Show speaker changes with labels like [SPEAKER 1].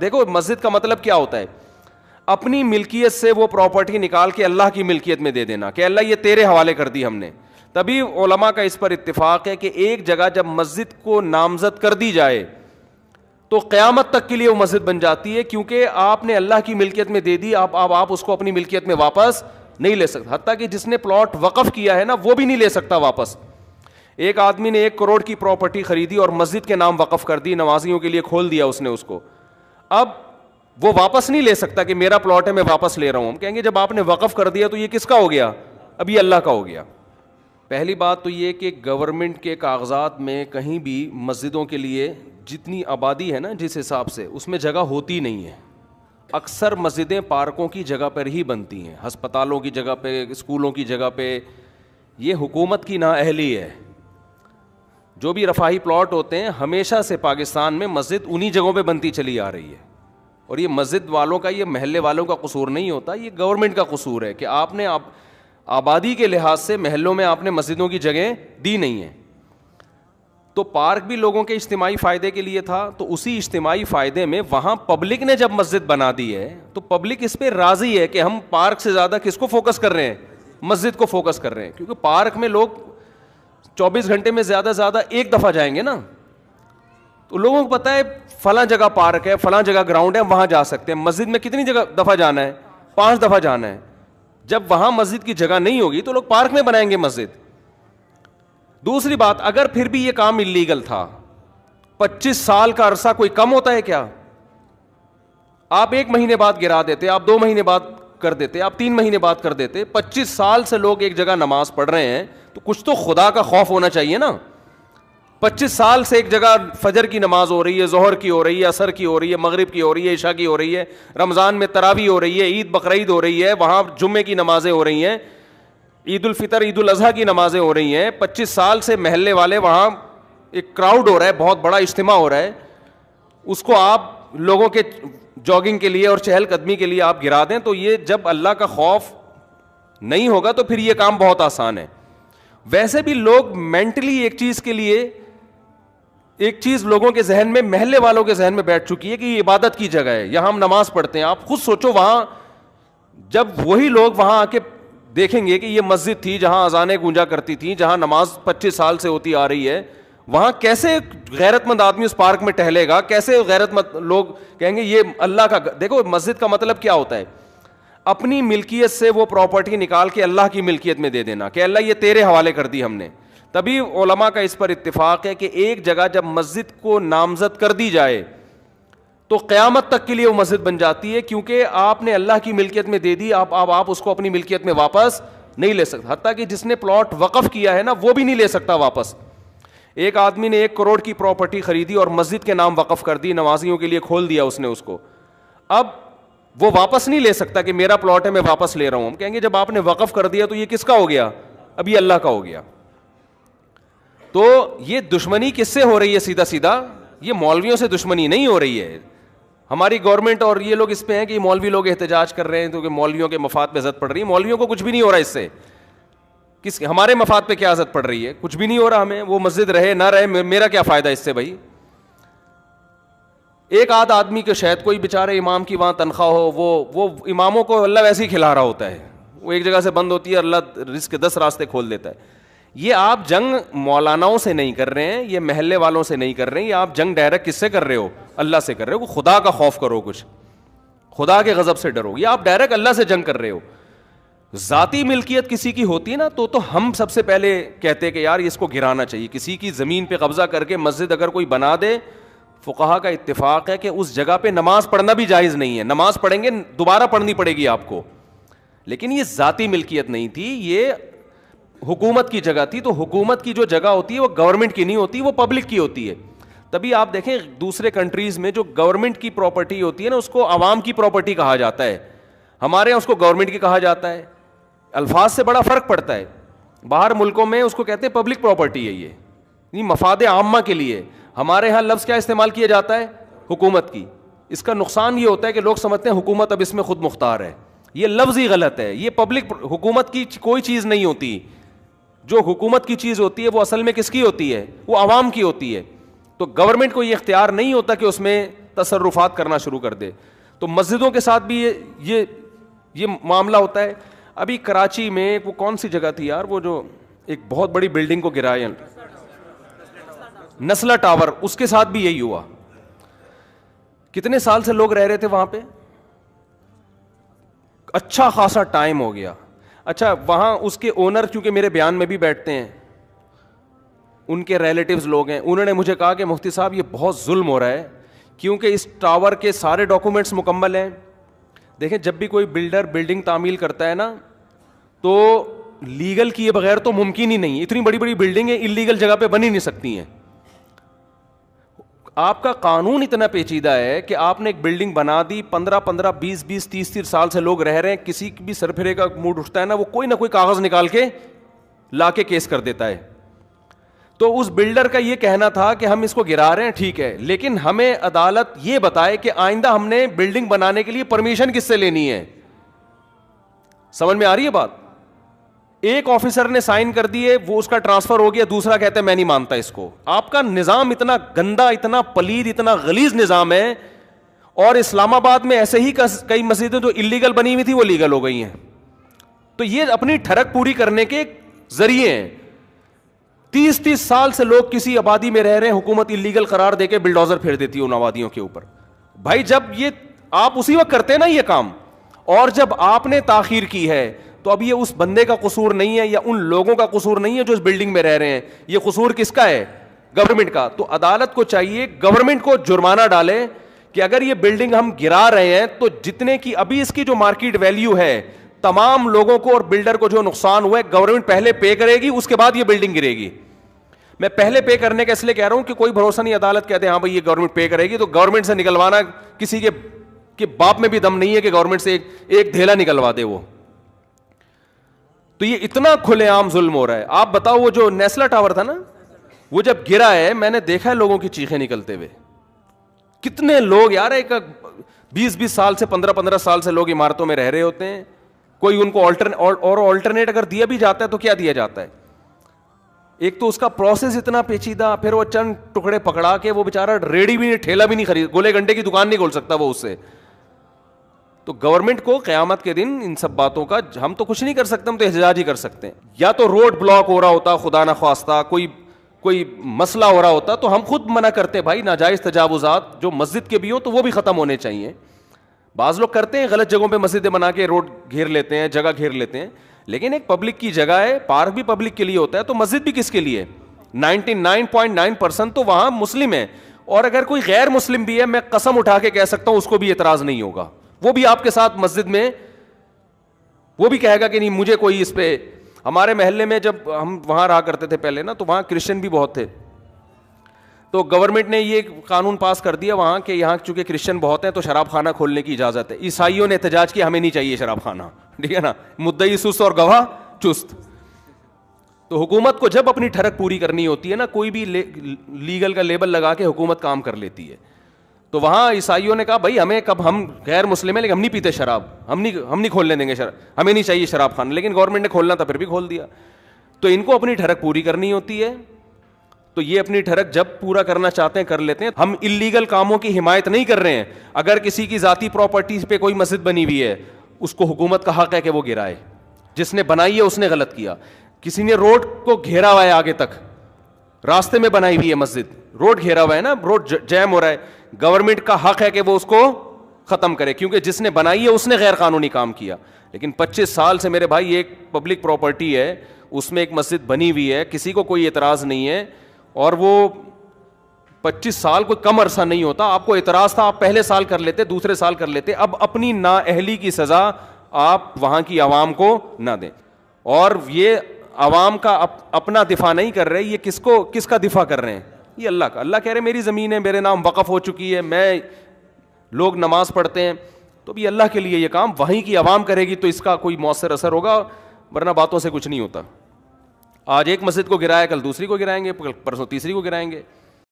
[SPEAKER 1] دیکھو مسجد کا مطلب کیا ہوتا ہے، اپنی ملکیت سے وہ پراپرٹی نکال کے اللہ کی ملکیت میں دے دینا کہ اللہ یہ تیرے حوالے کر دی ہم نے. تبھی علماء کا اس پر اتفاق ہے کہ ایک جگہ جب مسجد کو نامزد کر دی جائے تو قیامت تک کے لیے وہ مسجد بن جاتی ہے، کیونکہ آپ نے اللہ کی ملکیت میں دے دی، آپ اس کو اپنی ملکیت میں واپس نہیں لے سکتے. حتیٰ کہ جس نے پلاٹ وقف کیا ہے نا وہ بھی نہیں لے سکتا واپس. ایک آدمی نے 1 کروڑ کی پراپرٹی خریدی اور مسجد کے نام وقف کر دی، نمازیوں کے لیے کھول دیا اس نے اس کو. اب وہ واپس نہیں لے سکتا کہ میرا پلاٹ ہے میں واپس لے رہا ہوں. ہم کہیں گے جب آپ نے وقف کر دیا تو یہ کس کا ہو گیا؟ اب یہ اللہ کا ہو گیا. پہلی بات تو یہ کہ گورنمنٹ کے کاغذات میں کہیں بھی مسجدوں کے لیے جتنی آبادی ہے نا جس حساب سے اس میں جگہ ہوتی نہیں ہے. اکثر مسجدیں پارکوں کی جگہ پر ہی بنتی ہیں، ہسپتالوں کی جگہ پہ، اسکولوں کی جگہ پہ. یہ حکومت کی نااہلی ہے. جو بھی رفاہی پلاٹ ہوتے ہیں ہمیشہ سے پاکستان میں مسجد انہی جگہوں پہ بنتی چلی آ رہی ہے. اور یہ مسجد والوں کا، یہ محلے والوں کا قصور نہیں ہوتا، یہ گورنمنٹ کا قصور ہے کہ آپ نے آبادی کے لحاظ سے محلوں میں آپ نے مسجدوں کی جگہیں دی نہیں ہیں. تو پارک بھی لوگوں کے اجتماعی فائدے کے لیے تھا، تو اسی اجتماعی فائدے میں وہاں پبلک نے جب مسجد بنا دی ہے تو پبلک اس پہ راضی ہے کہ ہم پارک سے زیادہ کس کو فوکس کر رہے ہیں؟ مسجد کو فوکس کر رہے ہیں. کیونکہ پارک میں لوگ 24 گھنٹے میں زیادہ ایک دفعہ جائیں گے نا، تو لوگوں کو پتہ ہے فلاں جگہ پارک ہے، فلاں جگہ گراؤنڈ ہے، وہاں جا سکتے ہیں. مسجد میں کتنی دفعہ جانا ہے؟ 5 دفعہ جانا ہے. جب وہاں مسجد کی جگہ نہیں ہوگی تو لوگ پارک میں بنائیں گے مسجد. دوسری بات، اگر پھر بھی یہ کام اللیگل تھا، 25 سال کا عرصہ کوئی کم ہوتا ہے کیا؟ آپ 1 مہینے بعد گرا دیتے، آپ 2 مہینے بعد کر دیتے، آپ 3 مہینے بعد کر دیتے. 25 سال سے لوگ ایک جگہ نماز پڑھ رہے ہیں تو کچھ تو خدا کا خوف ہونا چاہیے نا. 25 سال سے ایک جگہ فجر کی نماز ہو رہی ہے، ظہر کی ہو رہی ہے، عصر کی ہو رہی ہے، مغرب کی ہو رہی ہے، عشاء کی ہو رہی ہے، رمضان میں تراویح ہو رہی ہے، عید بقرعید ہو رہی ہے، وہاں جمعے کی نمازیں ہو رہی ہیں، عید الفطر عید الاضحیٰ کی نمازیں ہو رہی ہیں. 25 سال سے محلے والے وہاں ایک کراؤڈ ہو رہا ہے، بہت بڑا اجتماع ہو رہا ہے، اس کو آپ لوگوں کے جاگنگ کے لیے اور چہل قدمی کے لیے آپ گرا دیں. تو یہ جب اللہ کا خوف نہیں ہوگا تو پھر یہ کام بہت آسان ہے. ویسے بھی لوگ مینٹلی ایک چیز کے لیے، ایک چیز لوگوں کے ذہن میں، محلے والوں کے ذہن میں بیٹھ چکی ہے کہ یہ عبادت کی جگہ ہے، یہاں ہم نماز پڑھتے ہیں. آپ خود سوچو، وہاں جب وہی لوگ وہاں آ کے دیکھیں گے کہ یہ مسجد تھی جہاں اذانیں گونجا کرتی تھیں، جہاں نماز 25 سال سے ہوتی آ رہی ہے، وہاں کیسے غیرت مند آدمی اس پارک میں ٹہلے گا؟ کیسے غیرت مند لوگ کہیں گے یہ اللہ کا؟ دیکھو مسجد کا مطلب کیا ہوتا ہے، اپنی ملکیت سے وہ پراپرٹی نکال کے اللہ کی ملکیت میں دے دینا کہ اللہ یہ تیرے حوالے کر دی ہم نے. تبھی علماء کا اس پر اتفاق ہے کہ ایک جگہ جب مسجد کو نامزد کر دی جائے تو قیامت تک کے لیے وہ مسجد بن جاتی ہے، کیونکہ آپ نے اللہ کی ملکیت میں دے دی، آپ اس کو اپنی ملکیت میں واپس نہیں لے سکتے. حتیٰ کہ جس نے پلاٹ وقف کیا ہے نا وہ بھی نہیں لے سکتا واپس. ایک آدمی نے 1 کروڑ کی پراپرٹی خریدی اور مسجد کے نام وقف کر دی، نمازیوں کے لیے کھول دیا اس نے اس کو. اب وہ واپس نہیں لے سکتا کہ میرا پلاٹ ہے میں واپس لے رہا ہوں. ہم کہیں گے جب آپ نے وقف کر دیا تو یہ کس کا ہو گیا؟ اب یہ اللہ کا ہو گیا. تو یہ دشمنی کس سے ہو رہی ہے؟ سیدھا سیدھا یہ مولویوں سے دشمنی نہیں ہو رہی ہے. ہماری گورنمنٹ اور یہ لوگ اس پہ ہیں کہ مولوی لوگ احتجاج کر رہے ہیں تو کہ مولویوں کے مفاد پہ زد پڑ رہی ہے. مولویوں کو کچھ بھی نہیں ہو رہا اس سے. ہمارے مفاد پہ کیا زد پڑ رہی ہے؟ کچھ بھی نہیں ہو رہا ہمیں. وہ مسجد رہے نہ رہے میرا کیا فائدہ اس سے بھائی؟ ایک آدھ آدمی کے شاید کوئی بیچارے امام کی وہاں تنخواہ ہو، وہ اماموں کو اللہ ویسے ہی کھلا رہا ہوتا ہے. وہ ایک جگہ سے بند ہوتی ہے، اللہ رزق کے 10 راستے کھول دیتا ہے. یہ آپ جنگ مولاناؤں سے نہیں کر رہے ہیں، یہ محلے والوں سے نہیں کر رہے ہیں، یہ آپ جنگ ڈائریکٹ کس سے کر رہے ہو؟ اللہ سے کر رہے ہو. خدا کا خوف کرو، کچھ خدا کے غضب سے ڈرو. یہ آپ ڈائریکٹ اللہ سے جنگ کر رہے ہو. ذاتی ملکیت کسی کی ہوتی ہے نا تو ہم سب سے پہلے کہتے کہ یار اس کو گرانا چاہیے. کسی کی زمین پہ قبضہ کر کے مسجد اگر کوئی بنا دے، فقہا کا اتفاق ہے کہ اس جگہ پہ نماز پڑھنا بھی جائز نہیں ہے. نماز پڑھیں گے دوبارہ پڑھنی پڑے گی آپ کو، لیکن یہ ذاتی ملکیت نہیں تھی، یہ حکومت کی جگہ تھی. تو حکومت کی جو جگہ ہوتی ہے وہ گورنمنٹ کی نہیں ہوتی، وہ پبلک کی ہوتی ہے. تبھی آپ دیکھیں دوسرے کنٹریز میں جو گورنمنٹ کی پراپرٹی ہوتی ہے نا اس کو عوام کی پراپرٹی کہا جاتا ہے. ہمارے یہاں اس کو گورنمنٹ کی کہا جاتا ہے. الفاظ سے بڑا فرق پڑتا ہے. باہر ملکوں میں اس کو کہتے ہیں پبلک پراپرٹی ہے، یہ مفاد عامہ کے لیے. ہمارے ہاں لفظ کیا استعمال کیا جاتا ہے؟ حکومت کی. اس کا نقصان یہ ہوتا ہے کہ لوگ سمجھتے ہیں حکومت اب اس میں خود مختار ہے. یہ لفظ ہی غلط ہے. یہ پبلک حکومت کی کوئی چیز نہیں ہوتی. جو حکومت کی چیز ہوتی ہے وہ اصل میں کس کی ہوتی ہے؟ وہ عوام کی ہوتی ہے. تو گورنمنٹ کو یہ اختیار نہیں ہوتا کہ اس میں تصرفات کرنا شروع کر دے. تو مسجدوں کے ساتھ بھی یہ معاملہ ہوتا ہے. ابھی کراچی میں وہ کون سی جگہ تھی یار, وہ جو ایک بہت بڑی بلڈنگ کو گرایا, نسلا ٹاور, اس کے ساتھ بھی یہی ہوا. کتنے سال سے لوگ رہ رہے تھے وہاں پہ, اچھا خاصا ٹائم ہو گیا. اچھا وہاں اس کے اونر چونکہ میرے بیان میں بھی بیٹھتے ہیں, ان کے ریلیٹیوز لوگ ہیں, انہوں نے مجھے کہا کہ مفتی صاحب یہ بہت ظلم ہو رہا ہے کیونکہ اس ٹاور کے سارے ڈاکومنٹس مکمل ہیں. دیکھیں جب بھی کوئی بلڈر بلڈنگ تعمیل کرتا ہے نا تو لیگل کیے بغیر تو ممکن ہی نہیں. اتنی بڑی بڑی بلڈنگیں انلیگل جگہ پہ بن ہی نہیں سکتی ہیں. آپ کا قانون اتنا پیچیدہ ہے کہ آپ نے ایک بلڈنگ بنا دی, 15 20 30 سال سے لوگ رہ رہے ہیں, کسی بھی سرپھرے کا موڈ اٹھتا ہے نا وہ کوئی نہ کوئی کاغذ نکال کے لا کے کیس کر دیتا ہے. تو اس بلڈر کا یہ کہنا تھا کہ ہم اس کو گرا رہے ہیں ٹھیک ہے, لیکن ہمیں عدالت یہ بتائے کہ آئندہ ہم نے بلڈنگ بنانے کے لیے پرمیشن کس سے لینی ہے. سمجھ میں آ رہی ہے بات؟ ایک آفیسر نے سائن کر دیے, وہ اس کا ٹرانسفر ہو گیا, دوسرا کہتا ہے میں نہیں مانتا اس کو. آپ کا نظام اتنا گندا, اتنا پلید, اتنا غلیظ نظام ہے. اور اسلام آباد میں ایسے ہی کئی مسجدیں جو انلیگل بنی ہوئی تھی وہ لیگل ہو گئی ہیں. تو یہ اپنی ٹھڑک پوری کرنے کے ذریعے ہیں. 30 سال سے لوگ کسی آبادی میں رہ رہے ہیں, حکومت انلیگل قرار دے کے بلڈوزر پھیر دیتی ہے ان آبادیوں کے اوپر. بھائی جب یہ آپ اسی وقت کرتے ہیں نا یہ کام, اور جب آپ نے تاخیر کی ہے تو اب یہ اس بندے کا قصور نہیں ہے یا ان لوگوں کا قصور نہیں ہے جو اس بلڈنگ میں رہ رہے ہیں, یہ قصور کس کا ہے؟ گورنمنٹ کا. تو عدالت کو چاہیے گورنمنٹ کو جرمانہ ڈالے کہ اگر یہ بلڈنگ ہم گرا رہے ہیں تو جتنے کی ابھی اس کی جو مارکیٹ ویلیو ہے, تمام لوگوں کو اور بلڈر کو جو نقصان ہوا ہے گورنمنٹ پہلے پے کرے گی, اس کے بعد یہ بلڈنگ گرے گی. میں پہلے پے کرنے کا اس لیے کہہ رہا ہوں کہ کوئی بھروسہ نہیں, عدالت کہتے ہیں ہاں بھائی یہ گورنمنٹ پے کرے گی, تو گورنمنٹ سے نکلوانا کسی کے باپ میں بھی دم نہیں ہے کہ گورنمنٹ سے ایک دھیلا نکلوا دے وہ. تو یہ اتنا کھلے عام ظلم ہو رہا ہے. آپ بتاؤ وہ جو نیسلا ٹاور تھا نا, وہ جب گرا ہے میں نے دیکھا ہے لوگوں کی چیخیں نکلتے ہوئے. کتنے لوگ یار, ایک 20 سال سے 15 سال سے لوگ عمارتوں میں رہ رہے ہوتے ہیں. کوئی ان کو آلٹرنیٹ اگر دیا بھی جاتا ہے تو کیا دیا جاتا ہے؟ ایک تو اس کا پروسیس اتنا پیچیدہ, پھر وہ چند ٹکڑے پکڑا کے وہ بیچارہ ریڈی بھی نہیں, ٹھیلا بھی نہیں خرید, گولے گھنٹے کی دکان نہیں کھول سکتا وہ اس سے. تو گورنمنٹ کو قیامت کے دن ان سب باتوں کا, ہم تو کچھ نہیں کر سکتے, ہم تو احتجاج ہی کر سکتے ہیں. یا تو روڈ بلاک ہو رہا ہوتا خدا نہ خواستہ, کوئی مسئلہ ہو رہا ہوتا تو ہم خود منع کرتے بھائی ناجائز تجاوزات جو مسجد کے بھی ہو تو وہ بھی ختم ہونے چاہیے. بعض لوگ کرتے ہیں غلط جگہوں پہ مسجدیں بنا کے روڈ گھیر لیتے ہیں, جگہ گھیر لیتے ہیں, لیکن ایک پبلک کی جگہ ہے, پارک بھی پبلک کے لیے ہوتا ہے, تو مسجد بھی کس کے لیے؟ 99.9% تو وہاں مسلم ہے, اور اگر کوئی غیر مسلم بھی ہے میں قسم اٹھا کے کہہ سکتا ہوں اس کو بھی اعتراض نہیں ہوگا, وہ بھی آپ کے ساتھ مسجد میں وہ بھی کہے گا کہ نہیں مجھے کوئی اس پہ. ہمارے محلے میں جب ہم وہاں رہا کرتے تھے پہلے نا, تو وہاں کرسچن بھی بہت تھے, تو گورنمنٹ نے یہ قانون پاس کر دیا وہاں کہ یہاں چونکہ کرسچن بہت ہیں تو شراب خانہ کھولنے کی اجازت ہے. عیسائیوں نے احتجاج کیا ہمیں نہیں چاہیے شراب خانہ, ٹھیک ہے نا, مدعی سست اور گواہ چست. تو حکومت کو جب اپنی ٹھڑک پوری کرنی ہوتی ہے نا, کوئی بھی لیگل کا لیبل لگا کے حکومت کام کر لیتی ہے. تو وہاں عیسائیوں نے کہا بھائی ہمیں کب, ہم غیر مسلم ہیں لیکن ہم نہیں پیتے شراب, ہم نہیں کھولنے دیں گے شراب, ہمیں نہیں چاہیے شراب خانہ, لیکن گورنمنٹ نے کھولنا تھا پھر بھی کھول دیا. تو ان کو اپنی ٹھڑک پوری کرنی ہوتی ہے, تو یہ اپنی ٹھڑک جب پورا کرنا چاہتے ہیں کر لیتے ہیں. ہم انلیگل کاموں کی حمایت نہیں کر رہے ہیں. اگر کسی کی ذاتی پراپرٹی پہ کوئی مسجد بنی ہوئی ہے, اس کو حکومت کا حق ہے کہ وہ گرائے, جس نے بنائی ہے اس نے غلط کیا. کسی نے روڈ کو گھیرا ہوا ہے, آگے تک راستے میں بنائی ہوئی ہے مسجد, روڈ گھیرا ہوا ہے نا, روڈ جیم ہو رہا ہے, گورنمنٹ کا حق ہے کہ وہ اس کو ختم کرے, کیونکہ جس نے بنائی ہے اس نے غیر قانونی کام کیا. لیکن 25 سال سے میرے بھائی ایک پبلک پراپرٹی ہے, اس میں ایک مسجد بنی ہوئی ہے, کسی کو کوئی اعتراض نہیں ہے, اور وہ 25 سال کوئی کم عرصہ نہیں ہوتا. آپ کو اعتراض تھا, آپ پہلے سال کر لیتے, دوسرے سال کر لیتے, اب اپنی نااہلی کی سزا آپ وہاں کی عوام کو نہ دیں. اور یہ عوام کا اپنا دفاع نہیں کر رہے, یہ کس کا دفاع کر رہے ہیں؟ یہ اللہ کا. اللہ کہہ رہے میری زمین ہے, میرے نام وقف ہو چکی ہے, میں لوگ نماز پڑھتے ہیں, تو بھی اللہ کے لیے یہ کام وہیں کی عوام کرے گی تو اس کا کوئی مؤثر اثر ہوگا, ورنہ باتوں سے کچھ نہیں ہوتا. آج ایک مسجد کو گرایا, کل دوسری کو گرائیں گے, پرسوں تیسری کو گرائیں گے.